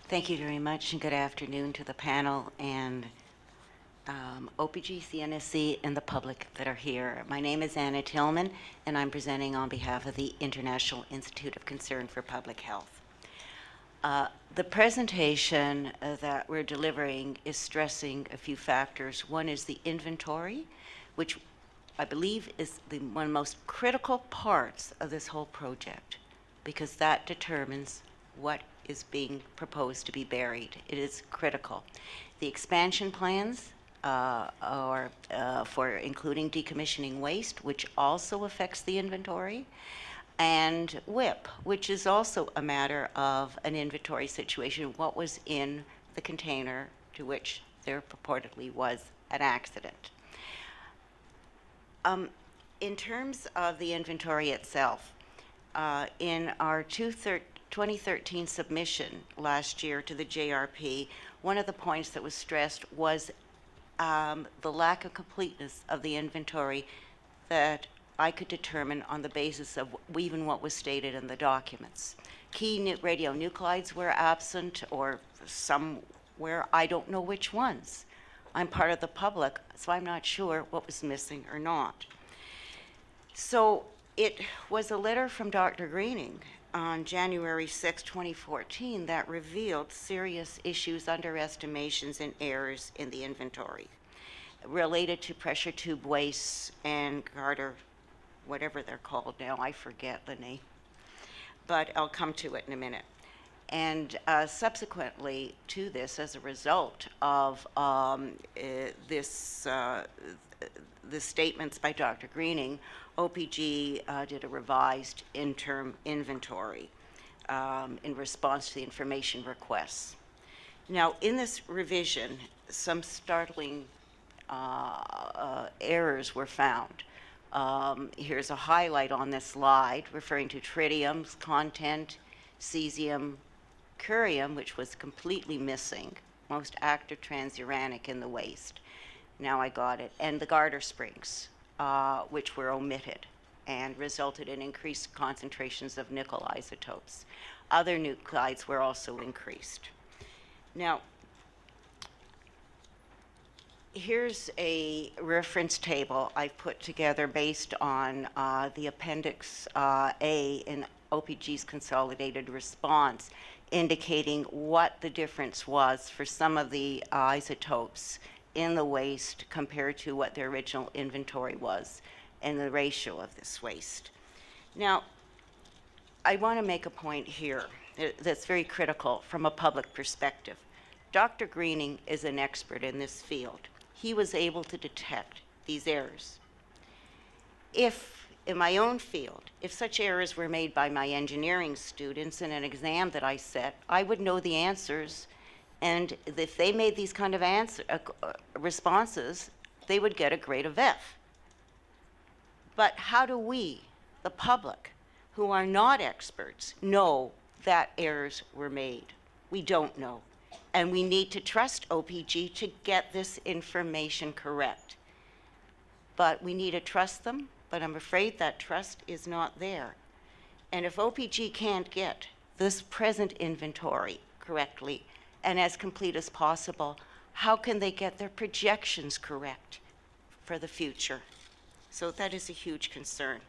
Thank you very much, and good afternoon to the panel and OPG, CNSC, and the public that are here. My name is Anna Tilman, and I'm presenting on behalf of the International Institute of Concern for Public Health. The presentation that we're delivering is stressing a few factors. One is the inventory, which I believe is one of the most critical parts of this whole project, because that determines what is being proposed to be buried. It is critical. The expansion plans are for including decommissioning waste, which also affects the inventory, and WIPP, which is also a matter of an inventory situation, what was in the container to which there purportedly was an accident. In terms of the inventory itself, in our 2013 submission last year to the JRP, one of the points that was stressed was the lack of completeness of the inventory that I could determine on the basis of even what was stated in the documents. Key radionuclides were absent, or somewhere, I don't know which ones. I'm part of the public, so I'm not sure what was missing or not. So it was a letter from Dr. Greening on January 6, 2014 that revealed serious issues, underestimations, and errors in the inventory related to pressure tube wastes and Garter, whatever they're called now, I forget the name, but I'll come to it in a minute. And subsequently to this, as a result of the statements by Dr. Greening, OPG did a revised interim inventory in response to the information requests. Now, in this revision, some startling errors were found. Here's a highlight on this slide referring to tritium's content, cesium, curium, which was completely missing, most active transuranic in the waste. Now I got it. And the Garter springs, which were omitted and resulted in increased concentrations of nickel isotopes. Other nuclides were also increased. Now, here's a reference table I've put together based on the Appendix A in OPG's consolidated response, indicating what the difference was for some of the isotopes in the waste compared to what their original inventory was and the ratio of this waste. Now, I want to make a point here that's very critical from a public perspective. Dr. Greening is an expert in this field. He was able to detect these errors. If, in my own field, if such errors were made by my engineering students in an exam that I set, I would know the answers, and if they made these kind of responses, they would get a grade of F. But how do we, the public, who are not experts, know that errors were made? We don't know. And we need to trust OPG to get this information correct. But we need to trust them, but I'm afraid that trust is not there. And if OPG can't get this present inventory correctly and as complete as possible, how can they get their projections correct for the future? So that is a huge concern.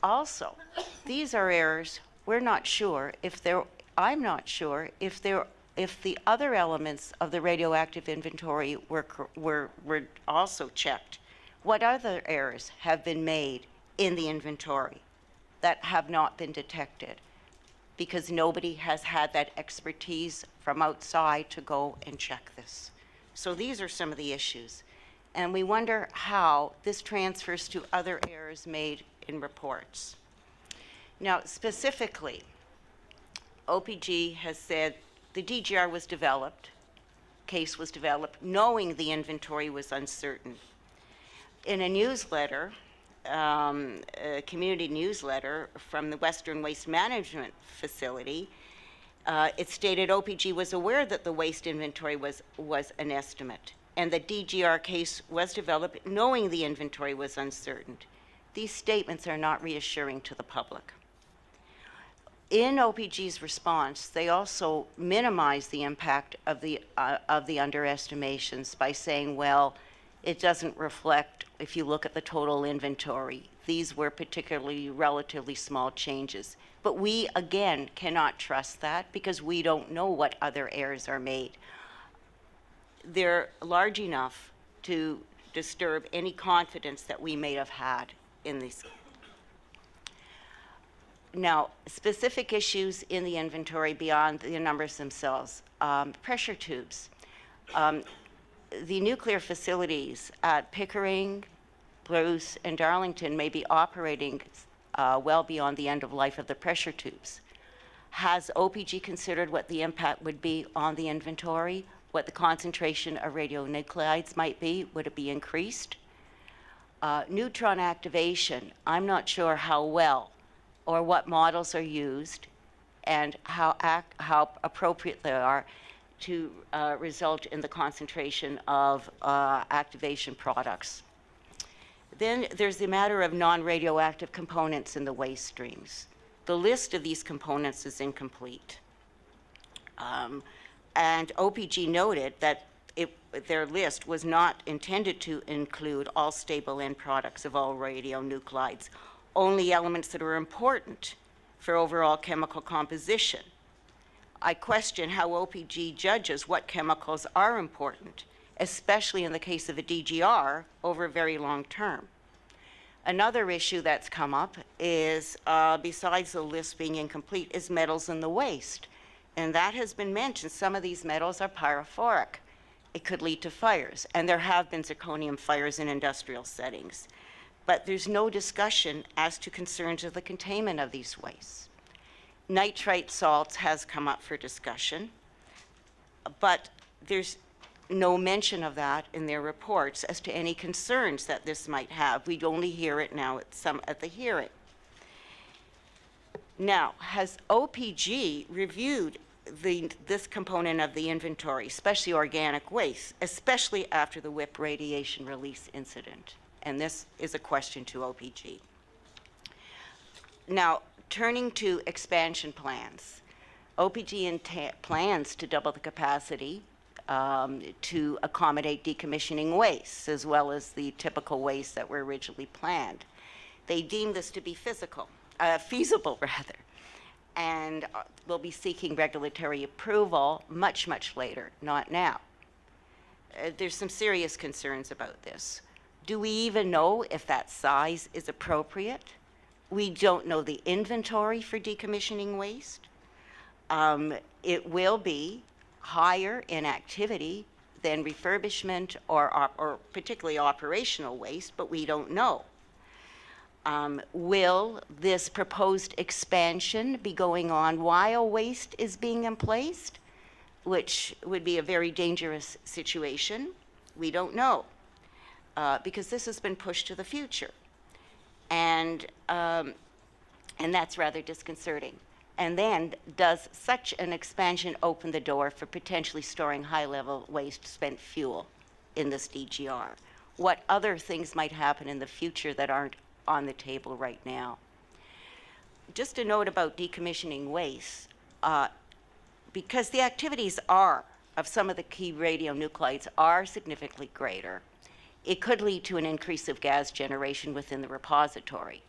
Also, these are errors we're not sure if they're I'm not sure if the other elements of the radioactive inventory were also checked. What other errors have been made in the inventory that have not been detected? Because nobody has had that expertise from outside to go and check this. So these are some of the issues. And we wonder how this transfers to other errors made in reports. Now, specifically, OPG has said the DGR was developed, case was developed, knowing the inventory was uncertain. In a newsletter, a community newsletter from the Western Waste Management Facility, it stated OPG was aware that the waste inventory was an estimate, and the DGR case was developed knowing the inventory was uncertain. These statements are not reassuring to the public. In OPG's response, they also minimize the impact of the underestimations by saying, well, it doesn't reflect, if you look at the total inventory, these were particularly relatively small changes. But we, again, cannot trust that because we don't know what other errors are made. They're large enough to disturb any confidence that we may have had in these. Now, specific issues in the inventory beyond the numbers themselves. Pressure tubes. The nuclear facilities at Pickering, Bruce, and Darlington may be operating well beyond the end of life of the pressure tubes. Has OPG considered what the impact would be on the inventory? What the concentration of radionuclides might be? Would it be increased? Neutron activation. I'm not sure how well or what models are used and how appropriate they are to result in the concentration of activation products. Then there's the matter of non-radioactive components in the waste streams. The list of these components is incomplete. And OPG noted that their list was not intended to include all stable end products of all radionuclides, only elements that are important for overall chemical composition. I question how OPG judges what chemicals are important, especially in the case of a DGR over a very long term. Another issue that's come up is, besides the list being incomplete, is metals in the waste. And that has been mentioned. Some of these metals are pyrophoric. It could lead to fires, and there have been zirconium fires in industrial settings. But there's no discussion as to concerns of the containment of these wastes. Nitrite salts has come up for discussion, but there's no mention of that in their reports as to any concerns that this might have. We'd only hear it now at the hearing. Now, has OPG reviewed this component of the inventory, especially organic waste, especially after the WIPP radiation release incident? And this is a question to OPG. Now, turning to expansion plans. OPG plans to double the capacity to accommodate decommissioning wastes, as well as the typical wastes that were originally planned. They deem this to be feasible, and will be seeking regulatory approval much, much later, not now. There's some serious concerns about this. Do we even know if that size is appropriate? We don't know the inventory for decommissioning waste. It will be higher in activity than refurbishment or particularly operational waste, but we don't know. Will this proposed expansion be going on while waste is being emplaced, which would be a very dangerous situation? We don't know, because this has been pushed to the future. And that's rather disconcerting. And then, does such an expansion open the door for potentially storing high-level waste spent fuel in this DGR? What other things might happen in the future that aren't on the table right now? Just a note about decommissioning waste, because the activities of some of the key radionuclides are significantly greater, it could lead to an increase of gas generation within the repository.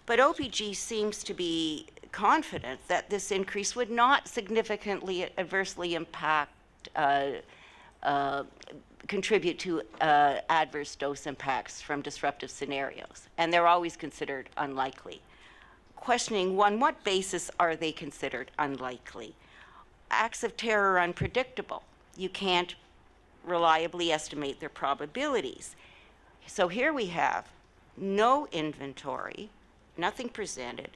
But OPG seems to be confident that this increase would not significantly adversely impact, contribute to adverse dose impacts from disruptive scenarios, and they're always considered unlikely. Questioning, on what basis are they considered unlikely? Acts of terror are unpredictable. You can't reliably estimate their probabilities. So here we have no inventory, nothing presented,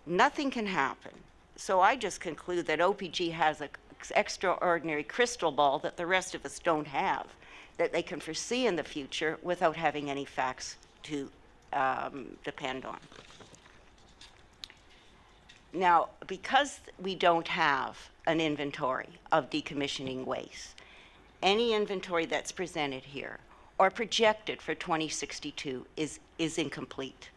nothing can happen. So I just conclude that OPG has an extraordinary crystal ball that the rest of us don't have, that they can foresee in the future without having any facts to depend on. Now, because we don't have an inventory of decommissioning waste, any inventory that's presented here or projected for 2062 is incomplete.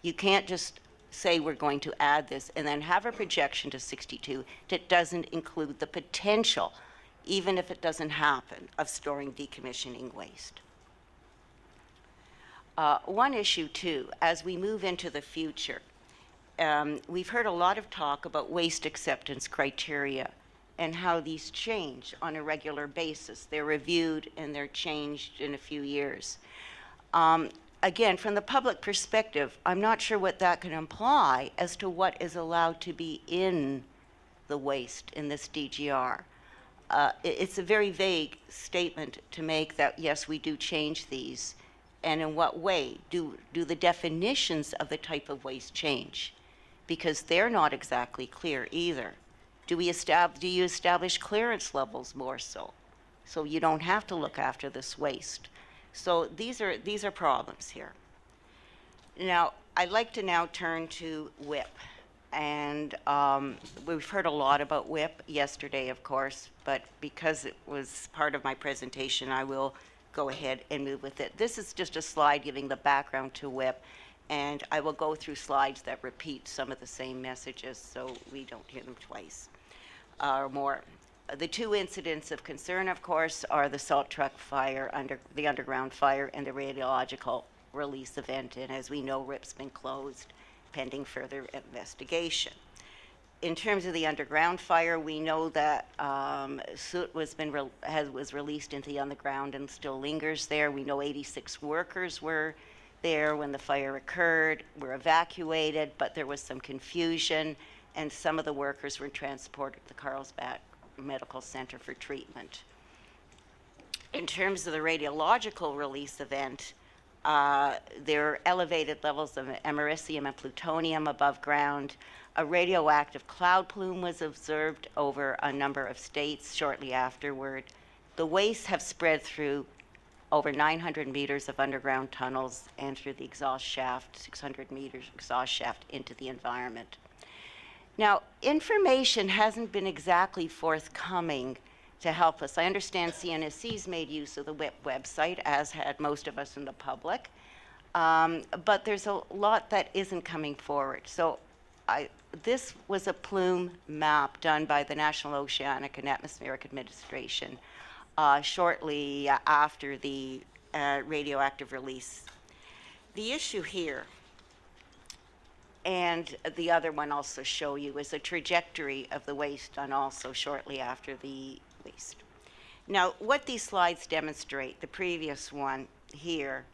You can't just say we're going to add this and then have a projection to 62 that doesn't include the potential, even if it doesn't happen, of storing decommissioning waste. One issue, too, as we move into the future, we've heard a lot of talk about waste acceptance criteria and how these change on a regular basis. They're reviewed and they're changed in a few years. Again, from the public perspective, I'm not sure what that can imply as to what is allowed to be in the waste in this DGR. It's a very vague statement to make that, yes, we do change these, and in what way do the definitions of the type of waste change? Because they're not exactly clear either. Do you establish clearance levels more so you don't have to look after this waste? So these are problems here. Now, I'd like to now turn to WIPP. And we've heard a lot about WIPP yesterday, of course, but because it was part of my presentation, I will go ahead and move with it. This is just a slide giving the background to WIPP, and I will go through slides that repeat some of the same messages so we don't hear them twice or more. The two incidents of concern, of course, are the salt truck fire, the underground fire, and the radiological release event. And as we know, RIP's been closed pending further investigation. In terms of the underground fire, we know that soot was released into the underground and still lingers there. We know 86 workers were there when the fire occurred, were evacuated, but there was some confusion, and some of the workers were transported to the Carlsbad Medical Center for treatment. In terms of the radiological release event, there are elevated levels of americium and plutonium above ground. A radioactive cloud plume was observed over a number of states shortly afterward. The wastes have spread through over 900 meters of underground tunnels and through the exhaust shaft, 600 meters exhaust shaft into the environment. Now, information hasn't been exactly forthcoming to help us. I understand CNSC's made use of the WIPP website, as had most of us in the public, but there's a lot that isn't coming forward. So this was a plume map done by the National Oceanic and Atmospheric Administration shortly after the radioactive release. The issue here, and the other one also show you, is a trajectory of the waste done also shortly after the waste. Now, what these slides demonstrate, the previous one here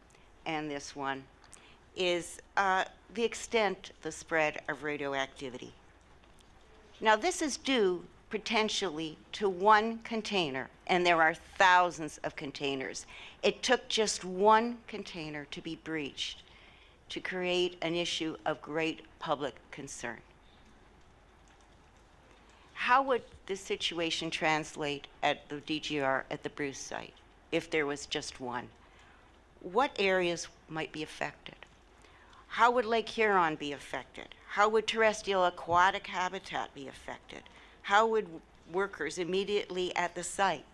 and this one, is the extent, the spread of radioactivity. Now, this is due potentially to one container, and there are thousands of containers. It took just one container to be breached to create an issue of great public concern. How would this situation translate at the DGR at the Bruce site if there was just one? What areas might be affected? How would Lake Huron be affected? How would terrestrial aquatic habitat be affected? How would workers immediately at the site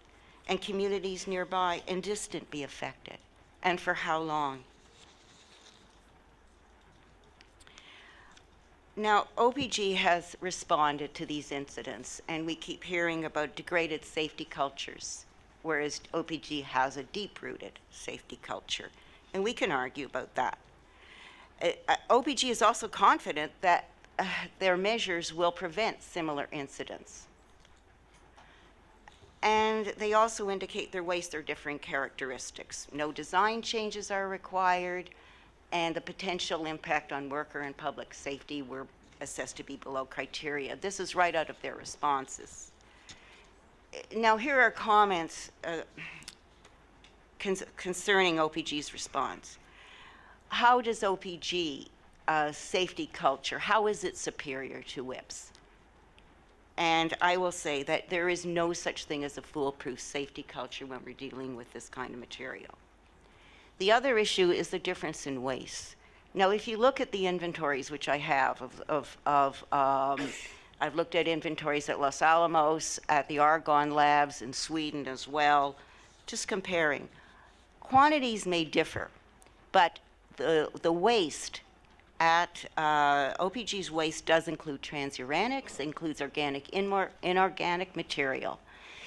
and communities nearby and distant be affected? And for how long? Now, OPG has responded to these incidents, and we keep hearing about degraded safety cultures, whereas OPG has a deep-rooted safety culture, and we can argue about that. OPG is also confident that their measures will prevent similar incidents. And they also indicate their waste are differing characteristics. No design changes are required, and the potential impact on worker and public safety were assessed to be below criteria. This is right out of their responses. Now, here are comments concerning OPG's response. How does OPG safety culture, how is it superior to WIPP's? And I will say that there is no such thing as a foolproof safety culture when we're dealing with this kind of material. The other issue is the difference in waste. Now, if you look at the inventories, which I have I've looked at inventories at Los Alamos, at the Argonne labs in Sweden as well, just comparing. Quantities may differ, but the waste at OPG's waste does include transuranics, includes organic, inorganic material.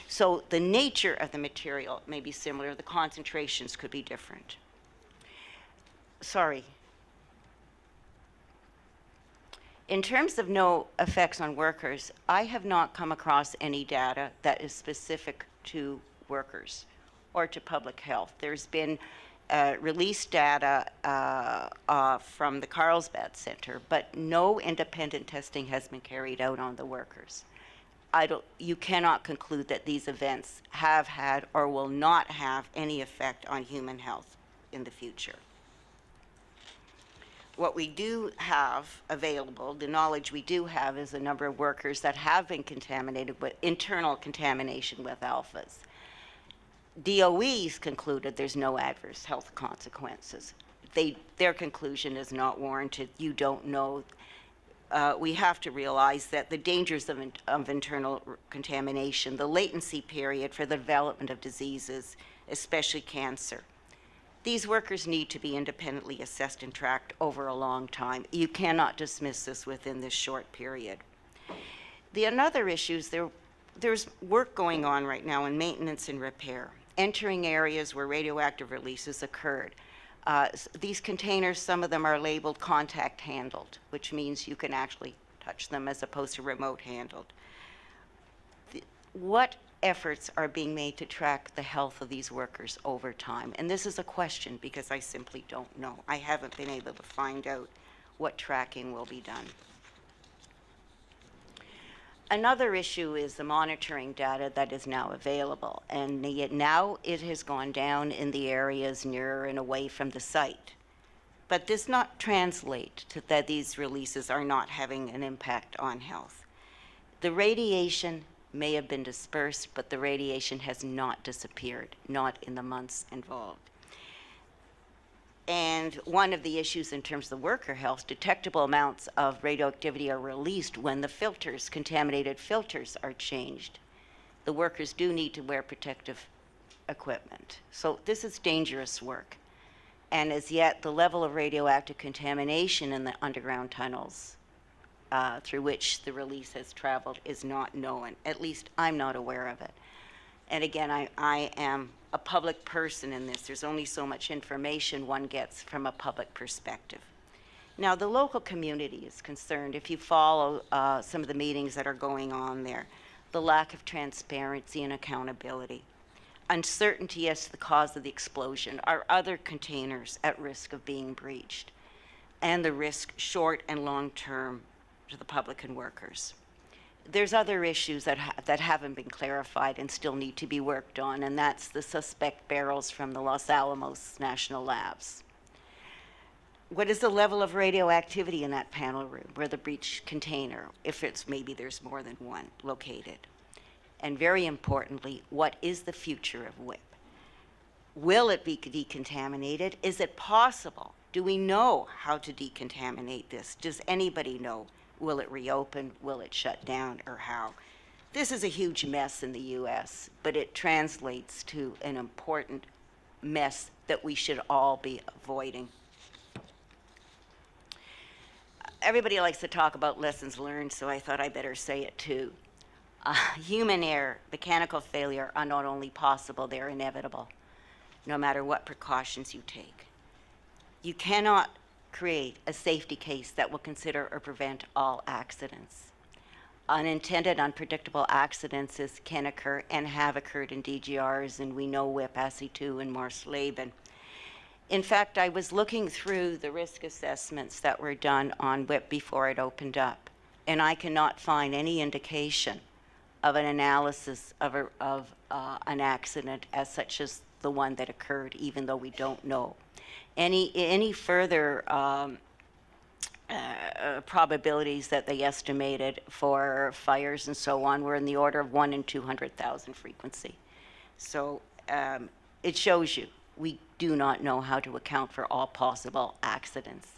So the nature of the material may be similar, the concentrations could be different. Sorry. In terms of no effects on workers, I have not come across any data that is specific to workers or to public health. There's been released data from the Carlsbad Center, but no independent testing has been carried out on the workers. You cannot conclude that these events have had or will not have any effect on human health in the future. What we do have available, the knowledge we do have, is a number of workers that have been contaminated with internal contamination with alphas. DOE's concluded there's no adverse health consequences. Their conclusion is not warranted. You don't know. We have to realize that the dangers of internal contamination, the latency period for the development of diseases, especially cancer. These workers need to be independently assessed and tracked over a long time. You cannot dismiss this within this short period. The another issues, there's work going on right now in maintenance and repair, entering areas where radioactive releases occurred. These containers, some of them are labeled contact handled, which means you can actually touch them as opposed to remote handled. What efforts are being made to track the health of these workers over time? And this is a question because I simply don't know. I haven't been able to find out what tracking will be done. Another issue is the monitoring data that is now available, and yet now it has gone down in the areas near and away from the site. But this not translate to that these releases are not having an impact on health. The radiation may have been dispersed, but the radiation has not disappeared, not in the months involved. And one of the issues in terms of worker health, detectable amounts of radioactivity are released when the filters, contaminated filters, are changed. The workers do need to wear protective equipment. So this is dangerous work. And as yet, the level of radioactive contamination in the underground tunnels through which the release has traveled is not known. At least I'm not aware of it. And again, I am a public person in this. There's only so much information one gets from a public perspective. Now, the local community is concerned. If you follow some of the meetings that are going on there, the lack of transparency and accountability, uncertainty as to the cause of the explosion, are other containers at risk of being breached, and the risk short and long term to the public and workers. There's other issues that haven't been clarified and still need to be worked on, and that's the suspect barrels from the Los Alamos National Labs. What is the level of radioactivity in that panel room where the breached container, if it's maybe there's more than one located? And very importantly, what is the future of WIPP? Will it be decontaminated? Is it possible? Do we know how to decontaminate this? Does anybody know? Will it reopen? Will it shut down? Or how? This is a huge mess in the U.S., but it translates to an important mess that we should all be avoiding. Everybody likes to talk about lessons learned, so I thought I better say it too. Human error, mechanical failure are not only possible, they're inevitable, no matter what precautions you take. You cannot create a safety case that will consider or prevent all accidents. Unintended, unpredictable accidents can occur and have occurred in DGRs, and we know WIPP, ASSI-2, and Morse-Laban. In fact, I was looking through the risk assessments that were done on WIPP before it opened up, and I cannot find any indication of an analysis of an accident as such as the one that occurred, even though we don't know. Any further probabilities that they estimated for fires and so on were in the order of 1 in 200,000 frequency. So it shows you we do not know how to account for all possible accidents,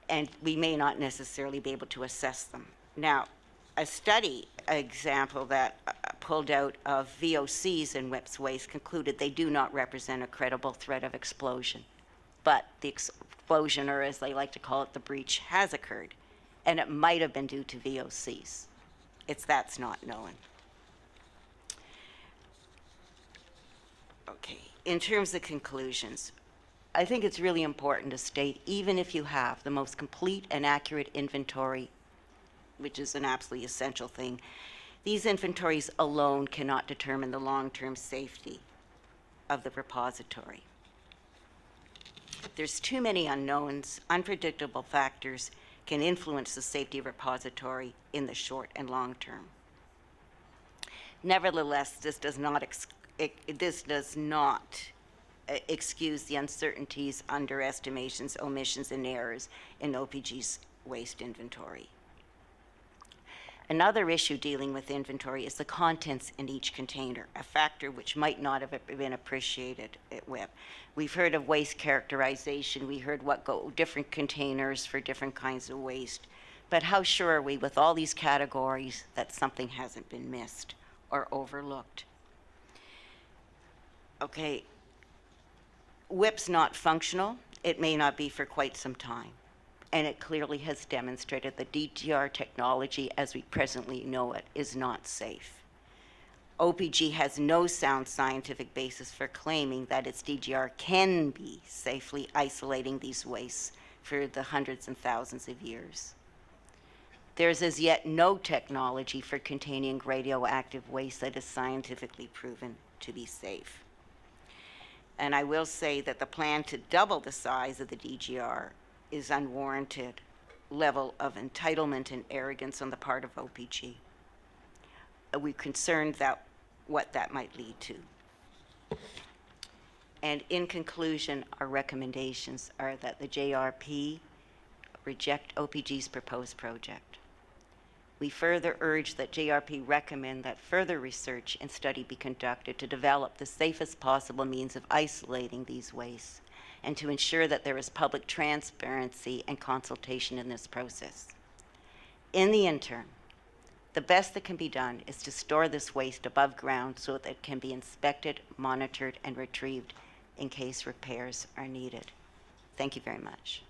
and we may not necessarily be able to assess them. Now, a study example that pulled out of VOCs in WIPP's waste concluded they do not represent a credible threat of explosion. but the explosion, or as they like to call it, the breach, has occurred, and it might have been due to VOCs. That's not known. Okay, in terms of conclusions, I think it's really important to state, even if you have the most complete and accurate inventory, which is an absolutely essential thing, these inventories alone cannot determine the long-term safety of the repository. There's too many unknowns. Unpredictable factors can influence the safety of repository in the short and long term. Nevertheless, this does not excuse the uncertainties, underestimations, omissions, and errors in OPG's waste inventory. Another issue dealing with inventory is the contents in each container, a factor which might not have been appreciated at WIPP. We've heard of waste characterization. We heard different containers for different kinds of waste. But how sure are we with all these categories that something hasn't been missed or overlooked? Okay, WIPP's not functional. It may not be for quite some time. And it clearly has demonstrated that DGR technology, as we presently know it, is not safe. OPG has no sound scientific basis for claiming that its DGR can be safely isolating these wastes for the hundreds and thousands of years. There's as yet no technology for containing radioactive waste that is scientifically proven to be safe. And I will say that the plan to double the size of the DGR is unwarranted level of entitlement and arrogance on the part of OPG. We're concerned that what that might lead to. And in conclusion, our recommendations are that the JRP reject OPG's proposed project. We further urge that JRP recommend that further research and study be conducted to develop the safest possible means of isolating these wastes, and to ensure that there is public transparency and consultation in this process. In the interim, the best that can be done is to store this waste above ground so that it can be inspected, monitored, and retrieved in case repairs are needed. Thank you very much.